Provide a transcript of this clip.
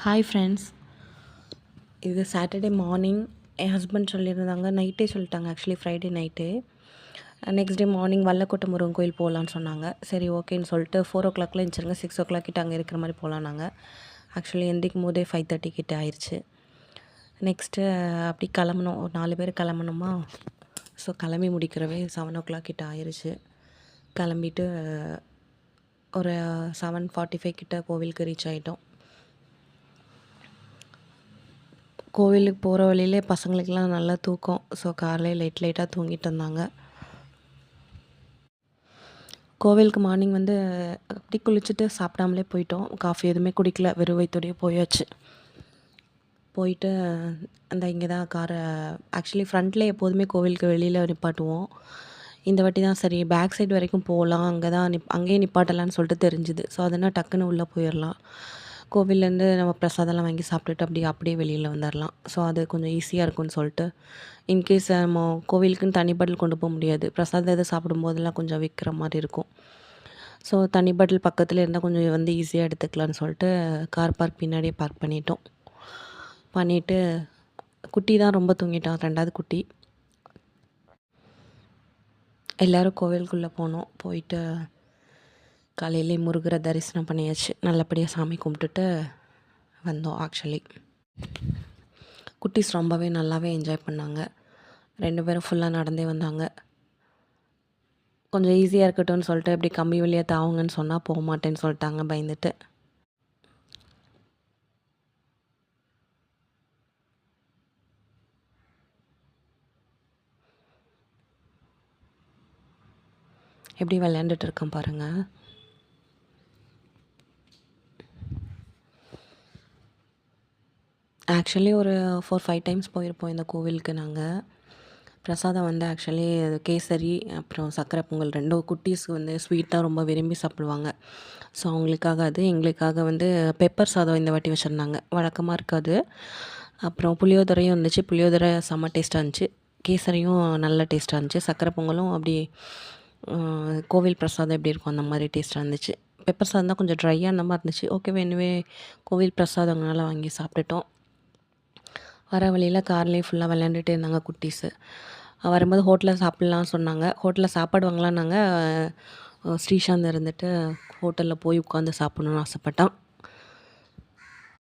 Hi friends. இது Saturday morning. என் husband சொல்லியிருந்தாங்க, நைட்டே சொல்லிட்டாங்க, ஆக்சுவலி ஃப்ரைடே நைட்டே. Next day morning Vallakottai Murugan கோயில் போகலான்னு சொன்னாங்க. சரி ஓகேன்னு சொல்லிட்டு 4:00 எழுந்திரிச்சிருங்க, 6:00 கிட்ட அங்கே இருக்கிற மாதிரி போகலாம். நாங்கள் ஆக்சுவலி எந்திரிக்கும் போதே 5:30 கிட்ட ஆயிடுச்சு. நெக்ஸ்ட்டு அப்படி கிளம்புனோம், ஒரு 4 பேர் கிளம்பணுமா. ஸோ கிளம்பி முடிக்கிறவே 7:00 கிட்ட ஆயிடுச்சு. கிளம்பிட்டு ஒரு 7:45 கிட்ட கோவிலுக்கு ரீச் ஆகிட்டோம். கோவிலுக்கு போகிற வழியிலே பசங்களுக்கெல்லாம் நல்லா தூக்கம். ஸோ காலையில் லைட்டாக தூங்கிட்டு இருந்தாங்க. கோவிலுக்கு மார்னிங் வந்து அப்படி குளிச்சுட்டு சாப்பிடாமலே போயிட்டோம். காஃபி எதுவுமே குடிக்கல, வெறும் வயித்தோடயே போயாச்சு. போயிட்டு அந்த இங்கே தான் காரை ஆக்சுவலி ஃப்ரண்ட்டில் எப்போதுமே கோவிலுக்கு வெளியில் நிப்பாட்டுவோம். இந்த வாட்டி தான் சரி பேக் சைடு வரைக்கும் போகலாம், அங்கே தான் அங்கேயே நிப்பாட்டலான்னு சொல்லிட்டு தெரிஞ்சுது. ஸோ அதனால் டக்குன்னு உள்ளே போயிடலாம். கோவில்லேருந்து நம்ம பிரசாதம்லாம் வாங்கி சாப்பிட்டுட்டு அப்படியே வெளியில் வந்துடலாம். ஸோ அது கொஞ்சம் ஈஸியாக இருக்கும்னு சொல்லிட்டு, இன்கேஸ் நம்ம கோவிலுக்குன்னு தனி பாட்டில் கொண்டு போக முடியாது, பிரசாதம் எது சாப்பிடும்போதெல்லாம் கொஞ்சம் விற்கிற மாதிரி இருக்கும். ஸோ தனி பாட்டில் பக்கத்தில் இருந்தால் கொஞ்சம் வந்து ஈஸியாக எடுத்துக்கலான்னு சொல்லிட்டு கார் பார்க் பின்னாடியே பார்க் பண்ணிவிட்டு குட்டி தான் ரொம்ப தூங்கிட்டான், 2வது குட்டி. எல்லோரும் கோவிலுக்குள்ளே போனோம். போயிட்டு காலையிலே முருகரை தரிசனம் பண்ணியாச்சு. நல்லபடியாக சாமி கும்பிட்டுட்டு வந்தோம். ஆக்சுவலி குட்டீஸ் ரொம்பவே நல்லாவே என்ஜாய் பண்ணாங்க. 2 பேரும் ஃபுல்லாக நடந்தே வந்தாங்க. கொஞ்சம் ஈஸியாக இருக்கட்டும்னு சொல்லிட்டு இப்படி கம்பி வழியாக தாவுங்கன்னு சொன்னால் போக மாட்டேன்னு சொல்லிட்டாங்க பயந்துட்டு. எப்படி விளையாண்டுட்டு இருக்கேன் பாருங்கள். ஆக்சுவலி ஒரு 4-5 டைம்ஸ் போயிருப்போம் இந்த கோவிலுக்கு. நாங்கள் பிரசாதம் வந்து ஆக்சுவலி கேசரி அப்புறம் சர்க்கரை பொங்கல் 2 குட்டீஸ்க்கு வந்து ஸ்வீட் தான் ரொம்ப விரும்பி சாப்பிடுவாங்க. ஸோ அவங்களுக்காக அது, எங்களுக்காக வந்து பெப்பர் சாதம் இந்த வாட்டி வச்சுருந்தாங்க, வழக்கமாக இருக்காது. அப்புறம் புளியோதரையும் இருந்துச்சு. புளியோதரை செம்ம டேஸ்ட்டாக இருந்துச்சு. கேசரியும் நல்ல டேஸ்ட்டாக இருந்துச்சு. சர்க்கரை பொங்கலும் அப்படி கோவில் பிரசாதம் எப்படி இருக்கும் அந்த மாதிரி டேஸ்ட்டாக இருந்துச்சு. பெப்பர் சாதம் தான் கொஞ்சம் ட்ரையாக அந்த மாதிரி இருந்துச்சு. ஓகே வேணுவே கோவில் பிரசாதங்களால வாங்கி சாப்பிட்டுட்டோம். வர வழியில் கார்லேயே ஃபுல்லாக விளையாண்டுட்டே இருந்தாங்க குட்டீஸு. வரும்போது ஹோட்டலில் சாப்பிட்லாம் சொன்னாங்க. ஹோட்டலில் சாப்பாடு வாங்கலான்னாங்க. ஸ்ரீசாந்த் இருந்துட்டு ஹோட்டலில் போய் உட்காந்து சாப்பிட்ணுன்னு ஆசைப்பட்டான்.